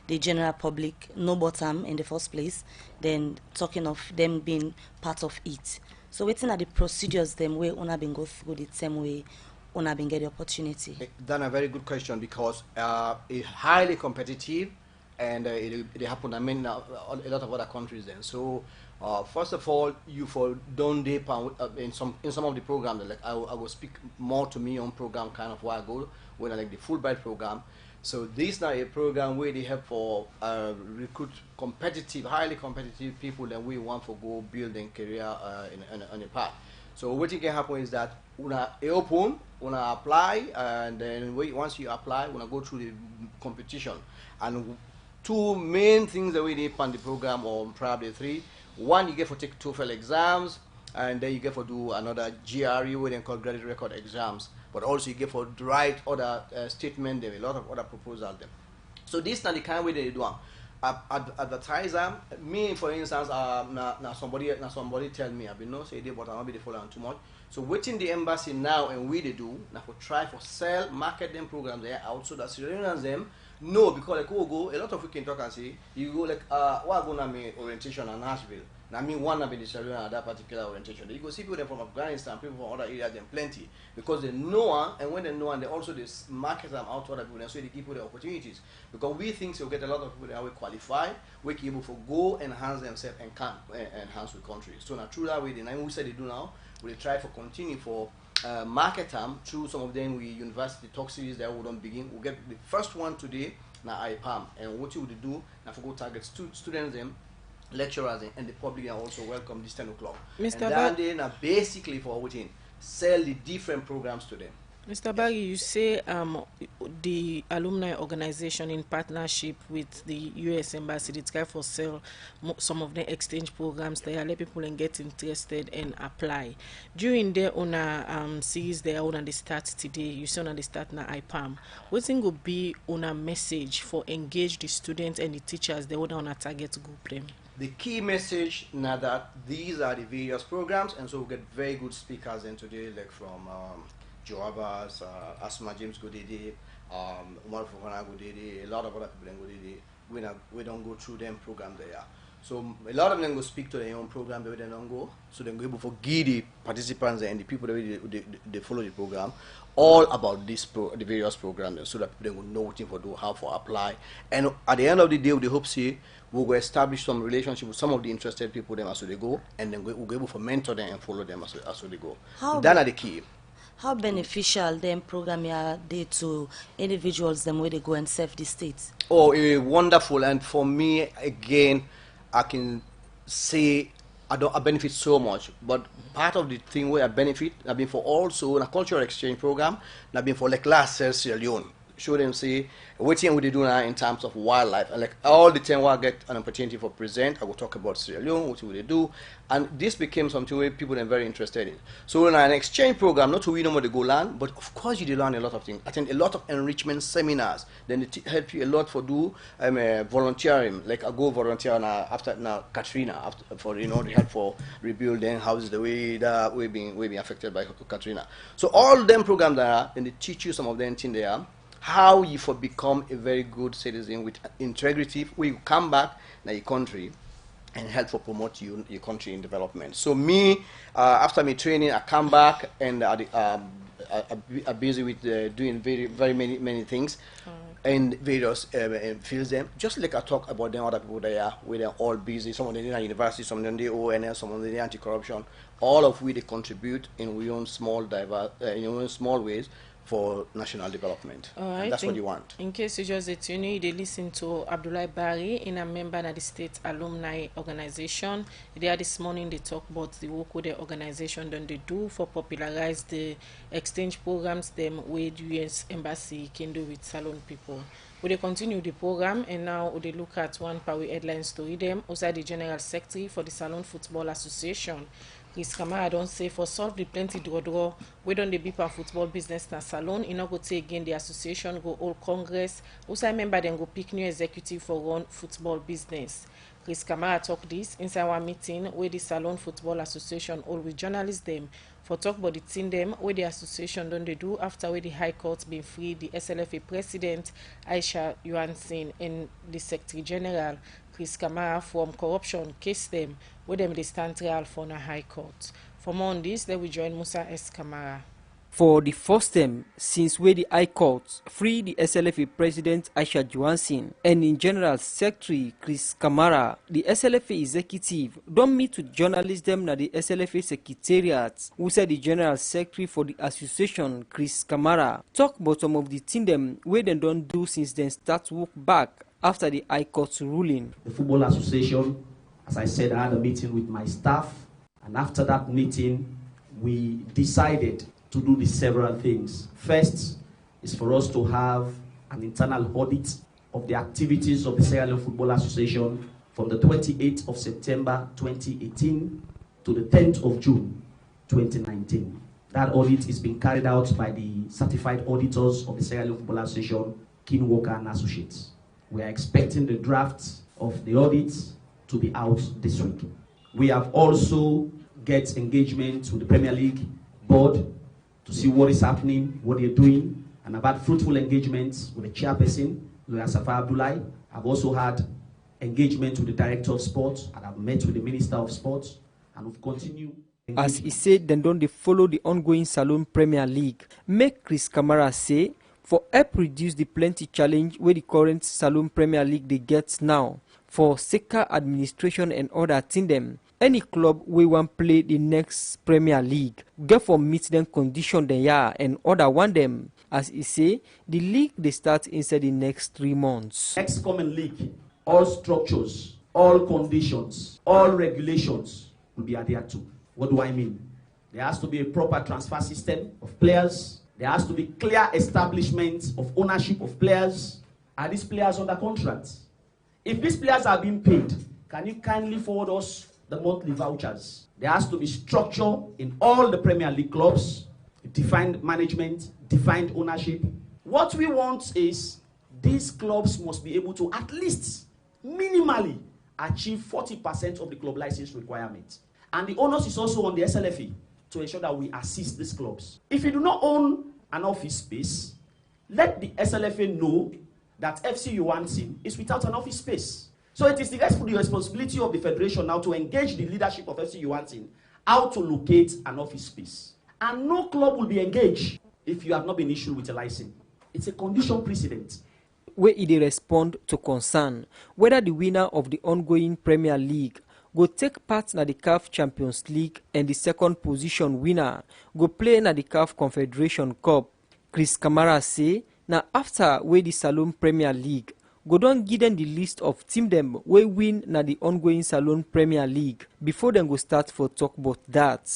the general public know about them in the first place, then talking of them being part of it. So waiting at the procedures them way una been go through the same way una been get the opportunity. That's a very good question because it's highly competitive and it happened I mean a lot of other countries then. So first of all, you for don't dip in some of the programs like I will speak more to me on program kind of where I go when I like the Fulbright program. So this is now a program where they help for recruit competitive, highly competitive people that we want to go building career in a path. So what can happen is that una open, una apply, and then once you apply, una go through the competition. And two main things that we did on the program, or probably three. One, you get for take TOEFL exams, and then you get for do another GRE, what they call credit record exams. But also you get for write other statement, there a lot of other proposals them. So this is the kind of way they do them. Advertise them. Me, for instance, now somebody tell me I've been no say they, but I won't be the following too much. So within the embassy now and we they do now for try for sell market them programs there out so that Sierra Leoneans them know because like go a lot of we can talk and say you go like what gonna mean orientation in Nashville. Now I mean one of the Sierra Leone at that particular orientation. You go see people from Afghanistan, people from other areas them plenty because they know and when they know and they also they market them out to other people and so they give people the opportunities. Because we think so we get a lot of people that we qualify, we can able to go enhance themselves and can enhance the country. So now through that way the nine we said they do now, we try for continue for market them through some of them we university talk series that we don't begin. We'll get the first one today now IPAM and what you would do now for go target students them lecturers and the public are also welcome this 10 o'clock. Mr. And then they are basically for within sell the different programs to them. Mr. Barry, you say the alumni organization in partnership with the U.S. Embassy, they try for sell some of the exchange programs there, let people and get interested and apply. During their own series, their own the start today, you say on the start now IPAM. What thing would be on a message for engage the students and the teachers they would on a target group them? The key message now that these are the various programs, and so we get very good speakers in today, like from Joe Abbas, Asma James Godede, Umar Fofana Godede, a lot of other people in Godede. We don't go through them program there. So a lot of them go speak to their own program, they don't go. So they go able to give the participants and the people that they follow the program all about the various programs, so that they will know what to do, how to apply. And at the end of the day, we hope see we will establish some relationship with some of the interested people them as they go, and then we'll be able to mentor them and follow them as they go. That are the key. How beneficial them program are they to individuals them where they go and serve the states? Oh, wonderful. And for me, again, I can say I benefit so much. But part of the thing where I benefit, I've been for also in a cultural exchange program, I've been for like last year Sierra Leone. Show them say what thing we do now in terms of wildlife, and like all the time I get an opportunity for present, I will talk about Sierra Leone, what they do, and this became something where people are very interested in. So in an exchange program, not to we know where they go learn, but of course you learn a lot of things. Attend a lot of enrichment seminars, then it help you a lot for do volunteering. Like I go volunteer now after now Katrina after, for the help for rebuilding houses the way that we've been affected by Katrina. So all them programs there, and they teach you some of them things there. How you for become a very good citizen with integrity when you come back to your country and help for promote your country in development. So me, after my training, I come back and I'm busy with doing very many things in various fields. Them just like I talk about them other people there, where they're all busy. Some of them are university, some of them are ONS, some of them are anti-corruption. All of which they contribute in your own small ways for national development. That's what you want. In case you just tune in, they listen to Abdullah Barry, in a member of the state alumni organization. They are this morning they talk about the work with the organization done they do for popularize the exchange programs them with US Embassy can do with Salon people. We continue the program and now we look at one power headline story them. Also the General Secretary for the Salon Football Association. Chris Kamara don't say for solve the plenty draw we don't the people football business na Salon in go take again the association go all congress also remember then go pick new executive for run football business. Chris Kamara talk this inside one meeting where the Salon Football Association hold with journalists them for talk about the thing them where the association don't they do after where the High Court been free the SLFA president Aisha Johansson and the Secretary General Chris Kamara from corruption case them where them they stand trial for the High Court. For more on this, they will join Musa S. Kamara. For the first time since where the High Court free the SLFA President Aisha Johansson and in General Secretary Chris Kamara, the SLFA executive don't meet with journalists them na the SLFA Secretariat, who said the General Secretary for the association Chris Kamara talk about some of the things them where they don't do since they start work back after the High Court's ruling. The Football Association, as I said, I had a meeting with my staff, and after that meeting, we decided to do these several things. First is for us to have an internal audit of the activities of the Sierra Leone Football Association from the 28th of September 2018 to the 10th of June 2019. That audit is being carried out by the certified auditors of the Sierra Leone Football Association, King Walker and Associates. We are expecting the drafts of the audits to be out this week. We have also get engagement with the Premier League board to see what is happening, what they're doing, and I've had fruitful engagements with the chairperson, Lawyer Safa Abdullahi. I've also had engagement with the director of sports, and I've met with the minister of sports, and we've continued. As he said, then don't they follow the ongoing Salon Premier League. Make Chris Kamara say, for help reduce the plenty challenge where the current Salon Premier League they get now, for Seka administration and other thing them. Any club we want play the next Premier League, get for meet them condition they are and other one them. As he say, the league they start inside the next 3 months. Next coming league, all structures, all conditions, all regulations will be adhered to. What do I mean? There has to be a proper transfer system of players. There has to be clear establishment of ownership of players. Are these players under contract? If these players are being paid, can you kindly forward us the monthly vouchers? There has to be structure in all the Premier League clubs, defined management, defined ownership. What we want is these clubs must be able to at least minimally achieve 40% of the club license requirement. And the onus is also on the SLFA to ensure that we assist these clubs. If you do not own an office space, let the SLFA know that FC Johansson is without an office space. So it is the responsibility of the federation now to engage the leadership of FC Johansson how to locate an office space. And no club will be engaged if you have not been issued with a license. It's a condition precedent. Where they respond to concern whether the winner of the ongoing Premier League go take part in the CAF Champions League and the second position winner go play in the CAF Confederation Cup. Chris Kamara say, now after where the Salon Premier League go don give them the list of team them wey win na the ongoing Salon Premier League before them go start for talk about that.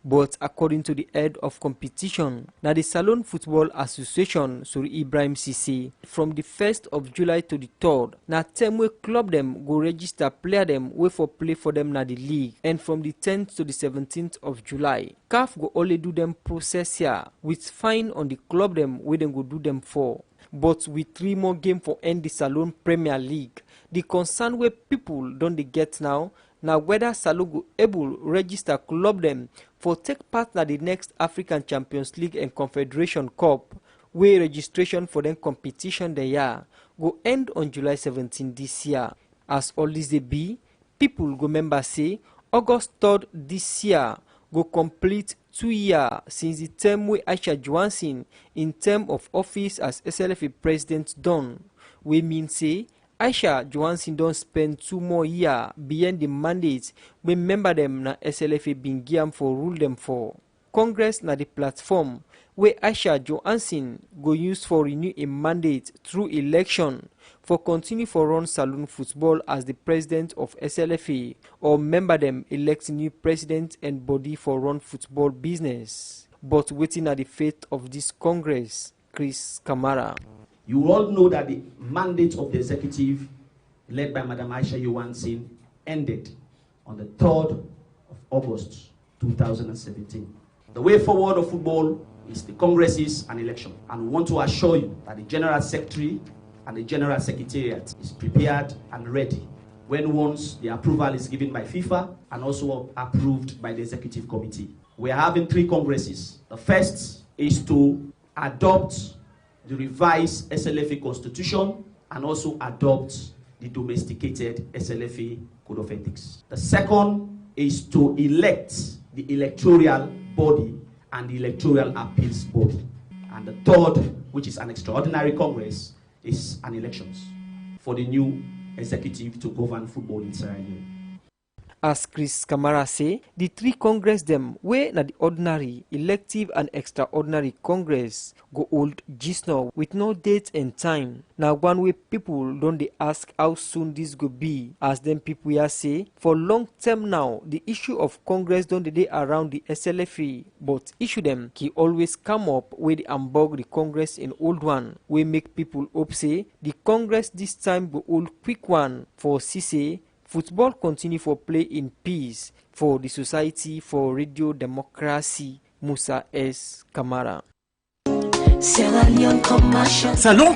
But according to the head of competition, na the Salon Football Association, Suri Ibrahim Sisi, from the 1st of July to the 3rd, na term wey club them go register player them wey for play for them na the league, and from the 10th to the 17th of July, CAF go only do them process here with fine on the club them wey them go do them for. But with 3 more games for end the Salon Premier League, the concern where people don't they get now whether Salon go able register club them for take part in the next African Champions League and Confederation Cup, where registration for them competition they are go end on July 17 this year. As all this they be, people go remember say August 3rd this year go complete 2 years since the term where Aisha Johansson in term of office as SLFA president done. We mean say Aisha Johansson don't spend 2 more years beyond the mandates we member them na SLFA been given for rule them for. Congress na the platform where Aisha Johansson go use for renew a mandate through election for continue for run Salon football as the president of SLFA or member them elect new president and body for run football business. But waiting at the fate of this Congress, Chris Kamara. You all know that the mandate of the executive led by Madam Aisha Johansson ended on the 3rd of August 2017. The way forward of football is the congresses and election. And we want to assure you that the General Secretary and the General Secretariat is prepared and ready when once the approval is given by FIFA and also approved by the executive committee. We are having 3 congresses. The first is to adopt the revised SLFA constitution and also adopt the domesticated SLFA code of ethics. The second is to elect the electoral body and the electoral appeals body. And the third, which is an extraordinary congress, is an elections for the new executive to govern football in Sierra Leone. As Chris Kamara say, the 3 congress them wey na the ordinary, elective and extraordinary congress go hold just now with no date and time. Now one way people don't they ask how soon this go be, as them people here say for long term now the issue of congress don't they around the SLFA, but issue them he always come up with the ambog the congress in old one. We make people hope say the congress this time go hold quick one for CC. Football continue for play in peace for the Society for Radio Democracy. Musa S. Kamara. Salon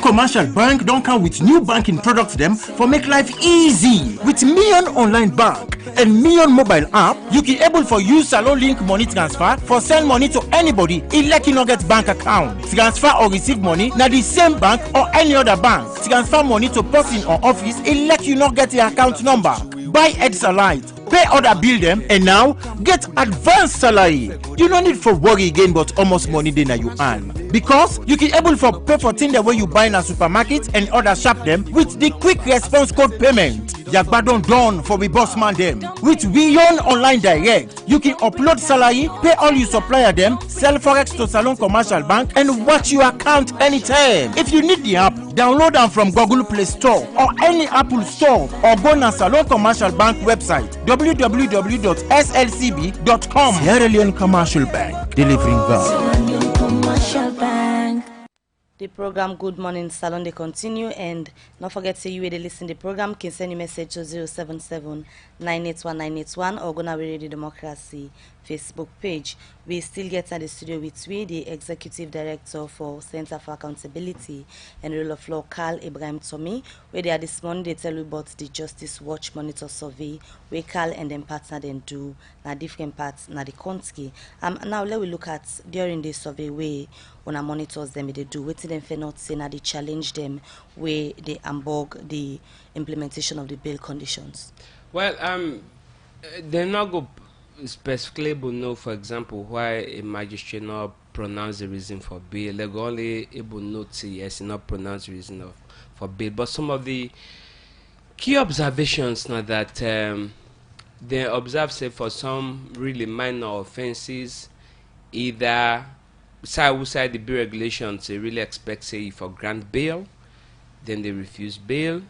Commercial Bank don't come with new banking products them for make life easy. With Million Online Bank and Million Mobile app, you can able for use Salon Link money transfer for send money to anybody elect you not get bank account. Transfer or receive money na the same bank or any other bank. Transfer money to person or office elect you not get the account number. Buy Eds Allied, pay other bill them, and now get advanced salary. You don't need for worry again but almost money then you earn. Because you can able for pay for things the way you buy in a supermarket and other shop them with the quick response code payment. Yagbadon done for the boss man them. With Million Online Direct, you can upload salary, pay all you supplier them, sell forex to Salon Commercial Bank, and watch your account anytime. If you need the app, download them from Google Play Store or any Apple Store, or go to Salon Commercial Bank website www.slcb.com. Sierra Leone Commercial Bank, delivering value. The program Good Morning Salon they continue, and not forget to you where they listen the program can send you message to 077-981-981 or gonna Radio Democracy Facebook page. We still get at the studio with the Executive Director for Center for Accountability and Rule of Law, Carl Ibrahim Tommy, where they are this morning they tell you about the Justice Watch Monitor Survey, where Carl and them partner then do na different parts na the country. Now let we look at during the survey where on our monitors them they do waiting them for not say na they challenge them where they ambog the implementation of the bail conditions. Well, they're not go specifically able know, for example, why a magistrate not pronounce the reason for bail. They're only able note say yes, not pronounce the reason for bail. But some of the key observations now that they observe say for some really minor offenses, either outside the bail regulations, they really expect say for grant bail, then they refuse bail,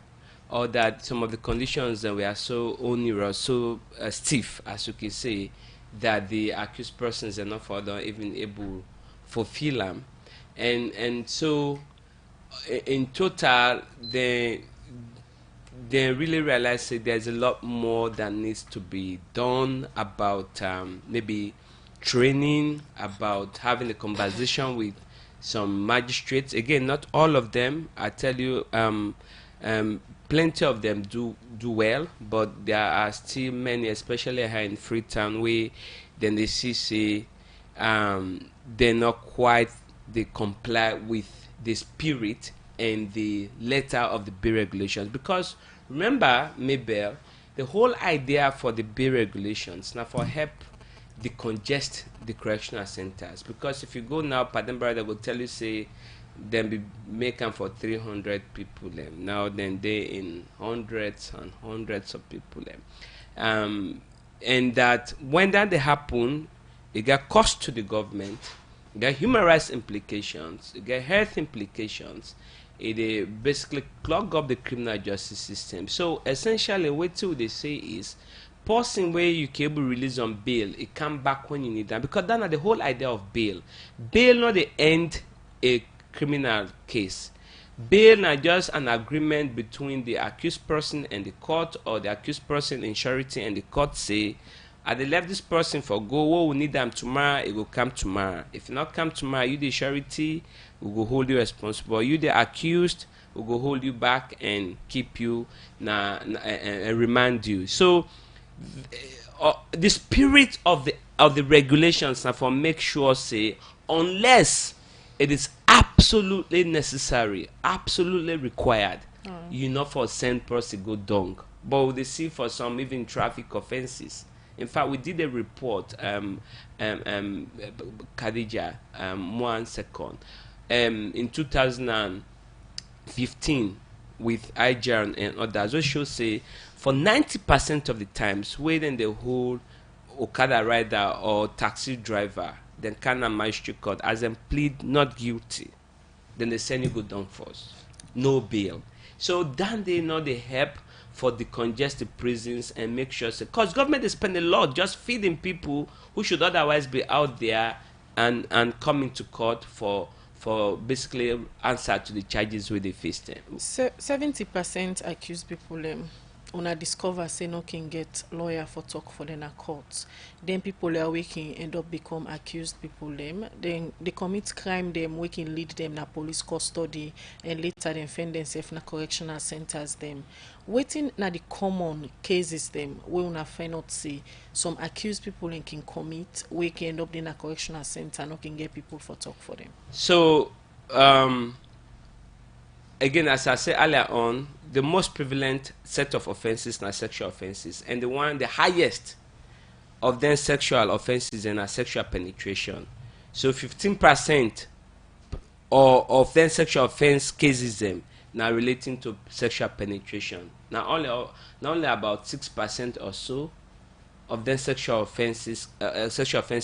or that some of the conditions that were so onerous, so stiff, as you can say, that the accused persons are not further even able to fulfill them. And so, in total, they really realize that there's a lot more that needs to be done about maybe training, about having a conversation with some magistrates. Again, not all of them, I tell you, plenty of them do well, but there are still many, especially here in Freetown, where then they see they're not quite, they comply with the spirit and the letter of the bail regulations. Because remember, Mabel, the whole idea for the bail regulations now for help decongest the correctional centers. Because if you go now, Pademba, they will tell you say then be making for 300 people now then they in hundreds and hundreds of people and that when that they happen, it got cost to the government, it got human rights implications, it got health implications, it basically clog up the criminal justice system. So essentially what they say is person where you can able release on bail, it come back when you need them, because that's not the whole idea of bail. Bail not the end a criminal case. Bail not just an agreement between the accused person and the court, or the accused person in surety and the court say, I they left this person for go, oh, we need them tomorrow, it will come tomorrow. If not come tomorrow, you the surety, we will hold you responsible. You the accused, we we go hold you back and keep you and remind you. So the spirit of the regulations now for make sure say unless it is absolutely necessary, absolutely required, you not for send person go dung. But they see for some even traffic offenses. In fact, we did a report, Khadija, 1 second, in 2015 with IJAR and others, which shows say for 90% of the times, whether the whole Okada rider or taxi driver, then can a magistrate court as them plead not guilty, then they send you go down first, no bail. So then they know the help for the congested prisons and make sure, because government is spending a lot just feeding people who should otherwise be out there and coming to court for basically answer to the charges where they face them. 70% accused people una discover say no can get lawyer for talk for them at court. Then people are waking end up become accused people them. Then they commit crime them, we can lead them na police custody and later then find themselves na correctional centers them. Waiting na the common cases them we una find out say some accused people can commit, we can end up in a correctional center, no can get people for talk for them. So again, as I said earlier on, the most prevalent set of offenses are sexual offenses, and the highest of them sexual offenses and sexual penetration. So 15% of them sexual offense cases them now relating to sexual penetration. Now only about 6% or so of them sexual offense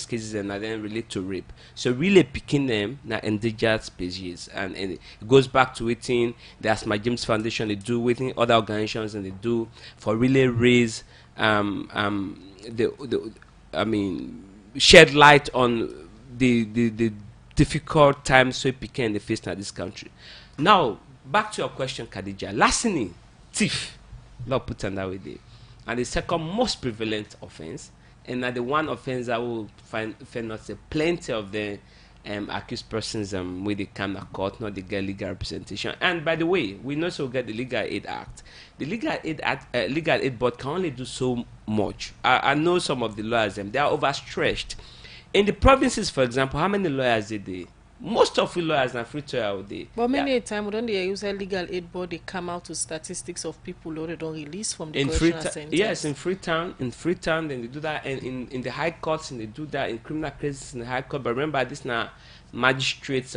cases and then relate to rape. So really picking them now endangered species, and it goes back to within the Asma James Foundation they do within other organizations, and they do for really raise shed light on the difficult times we became the face in this country. Now back to your question, Khadija. Larceny, thief, not put on that way there. And the second most prevalent offense, and the one offense I will find not say plenty of the accused persons with the kind of court, not the get legal representation. And by the way, we also get the Legal Aid Act. The Legal Aid Board can only do so much. I know some of the lawyers they are overstretched. In the provinces, for example, how many lawyers did they? Most of the lawyers are free to out there. But many times when they use a legal aid board, they come out with statistics of people who they don't release from the correctional centers. Yes, in Freetown, then they do that, and in the high courts, and they do that in criminal cases in the high court. But remember, this now magistrate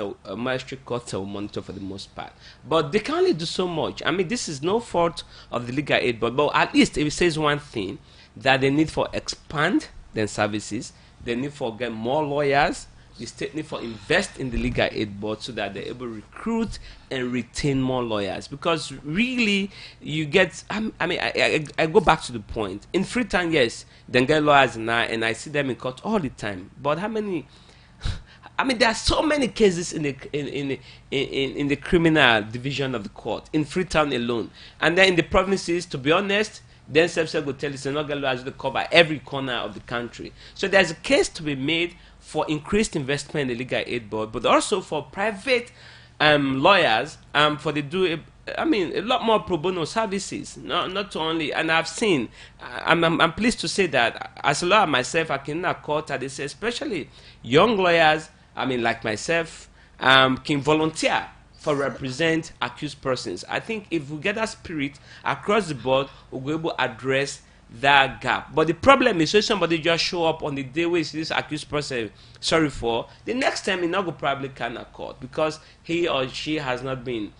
courts will monitor for the most part. But they can only do so much. I mean, this is no fault of the Legal Aid Board, but at least if it says one thing, that they need for expand their services, they need for get more lawyers. The state need for invest in the Legal Aid Board so that they're able to recruit and retain more lawyers. Because really, you get, I go back to the point. In Freetown, yes, they get lawyers now, and I see them in court all the time. But how many? I mean, there are so many cases in the criminal division of the court in Freetown alone, and then in the provinces. To be honest, then Sepsa will tell you, so not get lawyers to cover every corner of the country. So there's a case to be made for increased investment in the Legal Aid Board, but also for private lawyers for they do a lot more pro bono services. Not only, and I've seen, I'm pleased to say that as a lawyer myself, I can court at this, especially young lawyers. I mean, like myself, can volunteer for represent accused persons. I think if we get that spirit across the board, we'll be able to address that gap. But the problem is when somebody just show up on the day where this accused person sorry for, the next time he not go probably cannot court because he or she has not been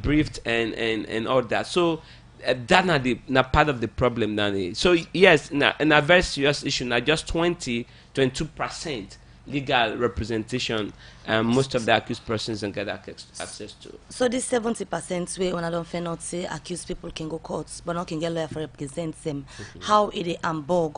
briefed and all that. So that's not part of the problem now. So yes, in a very serious issue, not just 22% legal representation, most of the accused persons don't get access to. So this 70% where when I don't find out say accused people can go courts, but not can get lawyer for represent them. How it and bog